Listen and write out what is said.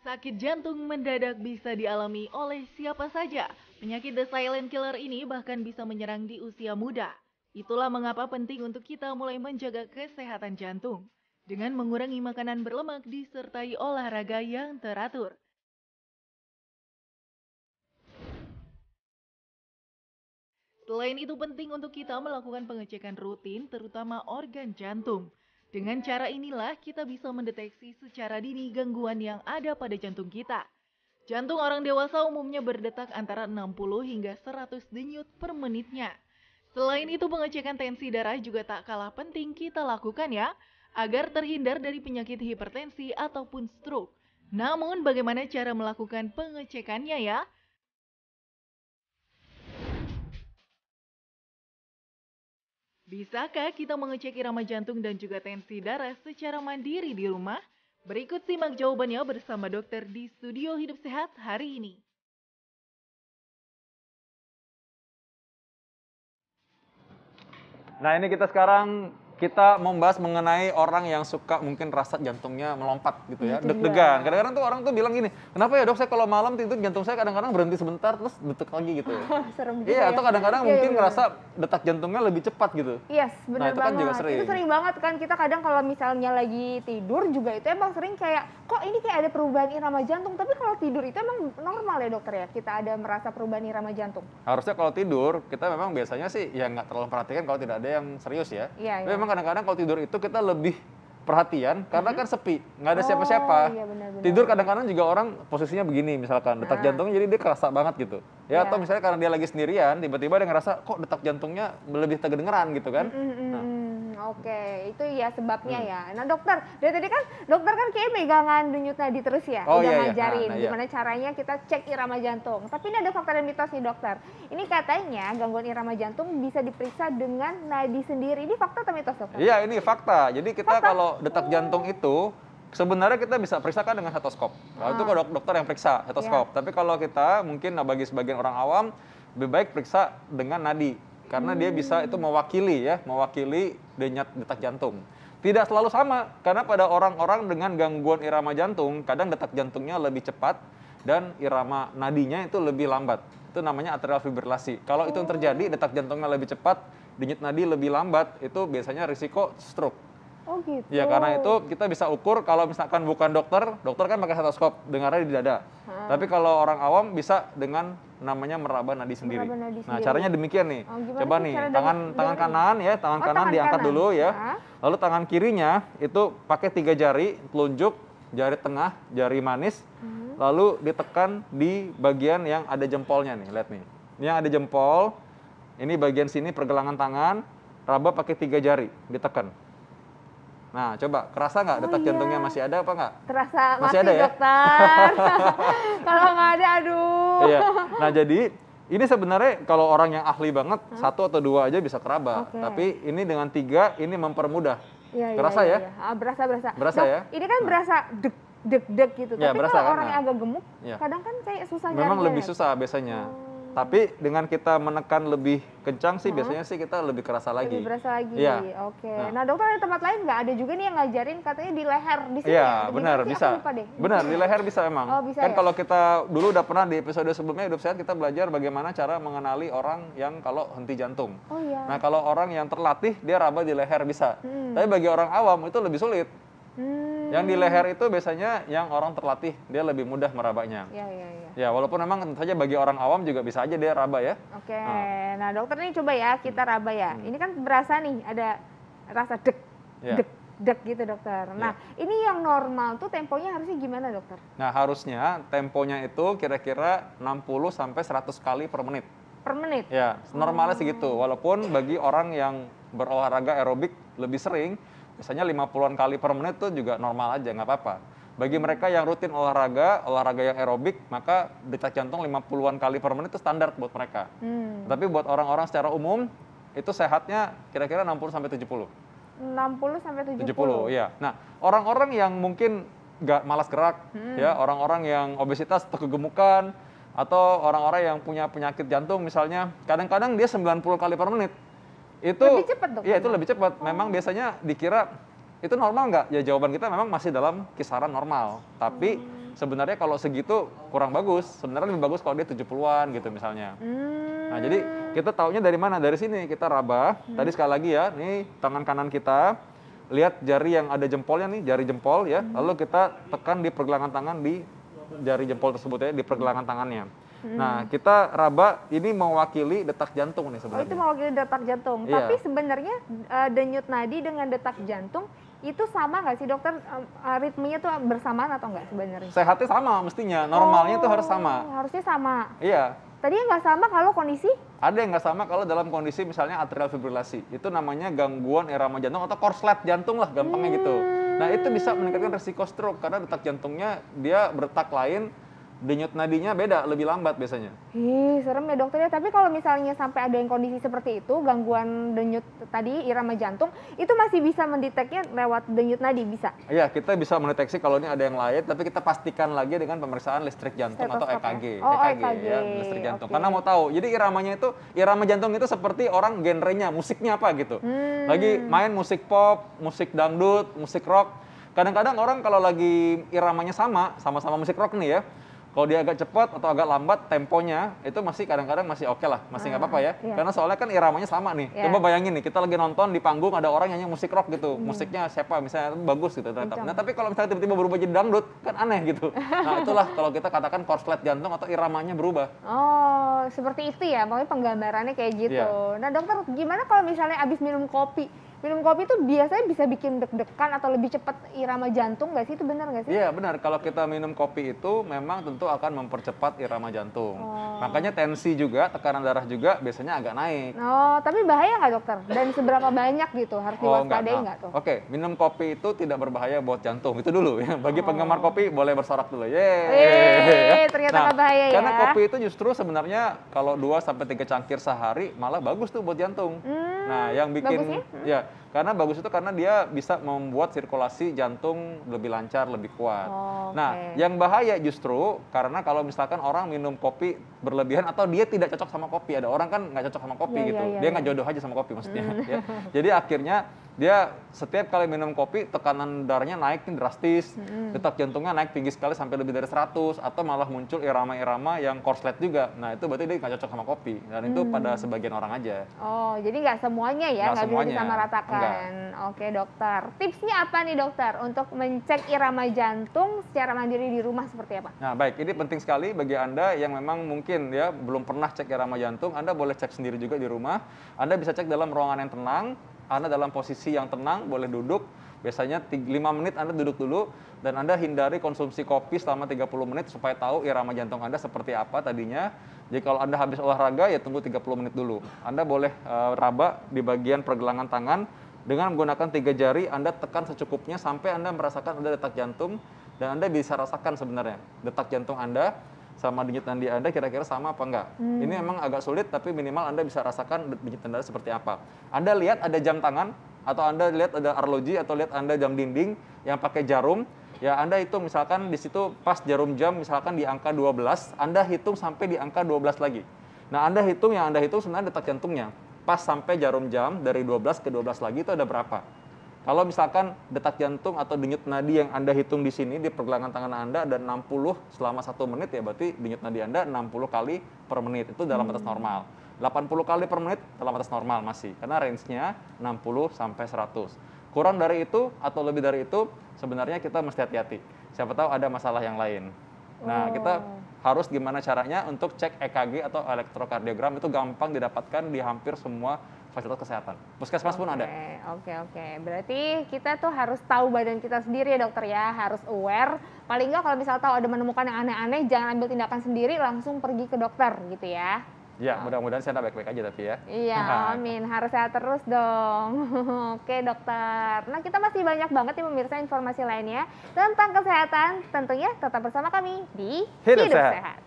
Sakit jantung mendadak bisa dialami oleh siapa saja. Penyakit the silent killer ini bahkan bisa menyerang di usia muda. Itulah mengapa penting untuk kita mulai menjaga kesehatan jantung dengan mengurangi makanan berlemak disertai olahraga yang teratur. Selain itu penting untuk kita melakukan pengecekan rutin terutama organ jantung. Dengan cara inilah kita bisa mendeteksi secara dini gangguan yang ada pada jantung kita. Jantung orang dewasa umumnya berdetak antara 60 hingga 100 denyut per menitnya. Selain itu pengecekan tensi darah juga tak kalah penting kita lakukan ya, agar terhindar dari penyakit hipertensi ataupun stroke. Namun bagaimana cara melakukan pengecekannya ya? Bisakah kita mengecek irama jantung dan juga tensi darah secara mandiri di rumah? Berikut simak jawabannya bersama dokter di Studio Hidup Sehat hari ini. Nah, ini kita membahas mengenai orang yang suka mungkin rasa jantungnya melompat gitu ya, Itu deg-degan. dia. Kadang-kadang tuh orang tuh bilang gini, kenapa ya dok saya kalau malam tidur jantung saya kadang-kadang berhenti sebentar terus detek lagi gitu. Serem juga Iya, ya. atau kadang-kadang Iya, mungkin iya, ngerasa detak jantungnya lebih cepat gitu. Yes, Nah, benar itu kan juga banget. sering. Itu sering banget kan kita kadang kalau misalnya lagi tidur juga itu emang sering kayak kok ini kayak ada perubahan irama jantung. Tapi kalau tidur itu emang normal ya dokter ya? Kita ada merasa perubahan irama jantung. Harusnya kalau tidur, kita memang biasanya sih ya nggak terlalu perhatikan kalau tidak ada yang serius ya. Iya, Tapi iya. memang kadang-kadang kalau tidur itu kita lebih perhatian karena kan sepi, nggak ada Oh, siapa-siapa. iya benar-benar. Tidur kadang-kadang juga orang posisinya begini misalkan, detak jantungnya jadi dia kerasa banget gitu. Ya, Iya. atau misalnya karena dia lagi sendirian, tiba-tiba dia ngerasa kok detak jantungnya lebih kedengeran gitu kan. Nah, Oke, itu ya sebabnya ya. Nah dokter, dari tadi kan dokter kan kayak megangan denyut nadi terus ya, Oh, udah iya, iya. ngajarin Nah, iya. gimana caranya kita cek irama jantung. Tapi ini ada fakta dan mitos nih dokter. Ini katanya gangguan irama jantung bisa diperiksa dengan nadi sendiri. Ini fakta atau mitos dokter? Iya, ini fakta. Jadi kita Fakta? kalau detak jantung itu sebenarnya kita bisa periksakan dengan stetoskop. Nah, itu kalau dokter yang periksa stetoskop. Tapi kalau kita mungkin bagi sebagian orang awam lebih baik periksa dengan nadi karena dia bisa itu mewakili detak jantung. Tidak selalu sama karena pada orang-orang dengan gangguan irama jantung kadang detak jantungnya lebih cepat dan irama nadinya itu lebih lambat. Itu namanya atrial fibrilasi. Kalau itu yang terjadi detak jantungnya lebih cepat, denyut nadi lebih lambat, itu biasanya risiko stroke. Oh gitu. Ya karena itu kita bisa ukur kalau misalkan bukan dokter, dokter kan pakai stetoskop, dengarnya di dada. Tapi kalau orang awam bisa dengan namanya meraba nadi sendiri. Meraba nadi Nah sendiri. caranya demikian nih. Oh, gimana Coba sih nih cara tangan dengerin? kanan ya, tangan Oh, kanan tangan diangkat kanan. dulu ya. Hah? Lalu tangan kirinya itu pakai 3 jari, telunjuk, jari tengah, jari manis. Lalu ditekan di bagian yang ada jempolnya nih, lihat nih. Ini yang ada jempol, ini bagian sini pergelangan tangan, raba pakai 3 jari, ditekan. Nah, coba kerasa nggak detak iya. jantungnya masih ada apa nggak? Terasa Masih masih ada ya? dokter. Kalau nggak ada aduh. Iya. Nah, jadi ini sebenarnya kalau orang yang ahli banget, 1 atau 2 aja bisa keraba. Oke. Tapi ini dengan 3, ini mempermudah. Iya, Kerasa iya, ya? iya. Ah, berasa. Berasa Dok, ya? Ini kan berasa deg gitu. Iya, Tapi berasa kalau kan? orang Nah. yang agak gemuk, Iya. kadang kan kayak susah Memang nyarinya. lebih susah biasanya. Tapi dengan kita menekan lebih kencang sih biasanya sih kita lebih kerasa lagi. Lebih berasa lagi. Iya. Oke. Nah. Nah, dokter ada tempat lain nggak? Ada juga nih yang ngajarin katanya di leher di sini. Iya, ya? Di benar mana sih? bisa. Aku lupa deh. Benar, di leher bisa emang. Oh, bisa Kan ya? kalau kita dulu udah pernah di episode sebelumnya Hidup Sehat kita belajar bagaimana cara mengenali orang yang kalau henti jantung. Oh iya. Nah, kalau orang yang terlatih dia raba di leher bisa. Tapi bagi orang awam itu lebih sulit. Yang di leher itu biasanya yang orang terlatih, dia lebih mudah merabanya. Iya. Ya, walaupun memang tentu saja bagi orang awam juga bisa aja dia raba ya. Oke. Nah, dokter nih coba ya kita raba ya. Ini kan berasa nih ada rasa Iya. deg gitu dokter. Nah, ini yang normal tuh temponya harusnya gimana dokter? Nah, harusnya temponya itu kira-kira 60 sampai 100 kali per menit. Per menit? Ya, normalnya segitu. Walaupun bagi orang yang berolahraga aerobik lebih sering, misalnya 50-an kali per menit itu juga normal aja, nggak apa-apa. Bagi mereka yang rutin olahraga yang aerobik, maka detak jantung 50-an kali per menit itu standar buat mereka. Tapi buat orang-orang secara umum, itu sehatnya kira-kira 60 sampai 70. 60 sampai 70. 70, iya. Nah, orang-orang yang mungkin nggak malas gerak, ya, orang-orang yang obesitas atau kegemukan, atau orang-orang yang punya penyakit jantung misalnya, kadang-kadang dia 90 kali per menit. Itu Lebih cepat, dokter? Iya, itu lebih cepat. Memang biasanya dikira itu normal nggak? Ya jawaban kita memang masih dalam kisaran normal. Tapi sebenarnya kalau segitu kurang bagus. Sebenarnya lebih bagus kalau dia 70-an gitu misalnya. Nah, jadi kita taunya dari mana? Dari sini kita raba. Tadi sekali lagi ya, nih tangan kanan kita, lihat jari yang ada jempolnya nih, jari jempol ya. Lalu kita tekan di pergelangan tangan di jari jempol tersebut ya, di pergelangan tangannya. Nah, kita raba ini mewakili detak jantung nih Oh, itu sebenarnya. mewakili detak jantung. Iya. Tapi sebenarnya denyut nadi dengan detak jantung itu sama nggak sih dokter? Ritmenya tuh bersamaan atau nggak sebenarnya? Sehatnya sama mestinya, normalnya itu harus sama. Harusnya sama. Iya. Tadinya nggak sama kalau kondisi? Ada yang nggak sama kalau dalam kondisi misalnya atrial fibrilasi. Itu namanya gangguan irama jantung atau korslet jantung lah gampangnya gitu. Nah, itu bisa meningkatkan risiko stroke karena detak jantungnya dia berdetak lain, denyut nadinya beda, lebih lambat biasanya. Serem ya dokter ya. Tapi kalau misalnya sampai ada yang kondisi seperti itu, gangguan denyut tadi irama jantung, itu masih bisa mendeteknya lewat denyut nadi bisa? Iya, kita bisa mendeteksi kalau ini ada yang lain, tapi kita pastikan lagi dengan pemeriksaan listrik jantung atau Stetoskop ya? EKG. Oh, EKG EKG. ya, listrik jantung. Oke. Karena mau tahu, jadi irama jantung itu seperti orang genrenya, musiknya apa gitu. Lagi main musik pop, musik dangdut, musik rock. Kadang-kadang orang kalau lagi iramanya sama-sama musik rock nih ya, kalau dia agak cepat atau agak lambat temponya itu masih kadang-kadang masih oke lah, masih nggak apa-apa ya. Iya. Karena soalnya kan iramanya sama nih. Iya. Coba bayangin nih, kita lagi nonton di panggung ada orang nyanyi musik rock gitu. Musiknya siapa misalnya bagus gitu tetap. Kencang. Nah, tapi kalau misalnya tiba-tiba berubah jadi dangdut kan aneh gitu. Nah, itulah kalau kita katakan korslet jantung atau iramanya berubah. Oh, seperti itu ya, makanya penggambarannya kayak gitu. Iya. Nah dokter, gimana kalau misalnya abis minum kopi? Minum kopi itu biasanya bisa bikin deg-degan atau lebih cepat irama jantung nggak sih? Itu benar nggak sih? Iya benar, kalau kita minum kopi itu memang tentu akan mempercepat irama jantung. Oh. Makanya tensi juga, tekanan darah juga biasanya agak naik. Oh, tapi bahaya nggak dokter? Dan seberapa banyak gitu? Harus diwaspadai enggak. nggak tuh? Oke, minum kopi itu tidak berbahaya buat jantung. Itu dulu ya. Bagi penggemar kopi boleh bersorak dulu. Yeay. Ternyata nggak bahaya ya. Karena kopi itu justru sebenarnya kalau 2 sampai 3 cangkir sehari malah bagus tuh buat jantung. Nah, yang bikin bagusnya? ya, karena bagus itu karena dia bisa membuat sirkulasi jantung lebih lancar, lebih kuat. Oh, Nah, oke. yang bahaya justru karena kalau misalkan orang minum kopi berlebihan atau dia tidak cocok sama kopi. Ada orang kan nggak cocok sama kopi Iya, gitu. iya, Dia iya. nggak jodoh aja sama kopi maksudnya. Ya. Jadi akhirnya dia setiap kali minum kopi tekanan darahnya naik drastis, detak jantungnya naik tinggi sekali sampai lebih dari 100 atau malah muncul irama-irama yang korslet juga. Nah, itu berarti dia nggak cocok sama kopi. Dan itu pada sebagian orang aja. Oh, jadi nggak semuanya ya, Nggak nggak bisa semuanya. disamaratakan. Oke dokter, tipsnya apa nih dokter untuk mencek irama jantung secara mandiri di rumah seperti apa? Nah, baik, ini penting sekali bagi Anda yang memang mungkin ya belum pernah cek irama jantung, Anda boleh cek sendiri juga di rumah. Anda bisa cek dalam ruangan yang tenang, Anda dalam posisi yang tenang, boleh duduk. Biasanya 5 menit Anda duduk dulu dan Anda hindari konsumsi kopi selama 30 menit supaya tahu irama jantung Anda seperti apa tadinya. Jadi kalau Anda habis olahraga ya tunggu 30 menit dulu. Anda boleh raba di bagian pergelangan tangan dengan menggunakan 3 jari, Anda tekan secukupnya sampai Anda merasakan ada detak jantung dan Anda bisa rasakan sebenarnya detak jantung Anda sama denyut nadi Anda kira-kira sama apa enggak. Ini memang agak sulit tapi minimal Anda bisa rasakan denyut nadi seperti apa. Anda lihat ada jam tangan atau Anda lihat ada arloji atau lihat Anda jam dinding yang pakai jarum, ya Anda hitung misalkan di situ pas jarum jam misalkan di angka 12, Anda hitung sampai di angka 12 lagi. Nah, Anda hitung yang Anda hitung sebenarnya detak jantungnya. Pas sampai jarum jam dari 12 ke 12 lagi itu ada berapa? Kalau misalkan detak jantung atau denyut nadi yang Anda hitung di sini di pergelangan tangan Anda ada 60 selama 1 menit ya berarti denyut nadi Anda 60 kali per menit itu dalam batas normal. 80 kali per menit dalam batas normal masih karena range-nya 60 sampai 100. Kurang dari itu atau lebih dari itu sebenarnya kita mesti hati-hati. Siapa tahu ada masalah yang lain. Nah, kita harus gimana caranya untuk cek EKG atau elektrokardiogram itu gampang didapatkan di hampir semua fasilitas kesehatan. Puskesmas pun ada. Oke. Berarti kita tuh harus tahu badan kita sendiri ya dokter ya, harus aware. Paling nggak kalau misal tahu ada menemukan yang aneh-aneh, jangan ambil tindakan sendiri, langsung pergi ke dokter gitu ya. Ya, mudah-mudahan saya baik-baik aja tapi ya. Iya, amin. Harus sehat terus dong. Oke dokter. Nah, kita masih banyak banget nih pemirsa informasi lainnya tentang kesehatan. Tentunya tetap bersama kami di Hidup Hidup Sehat. Sehat.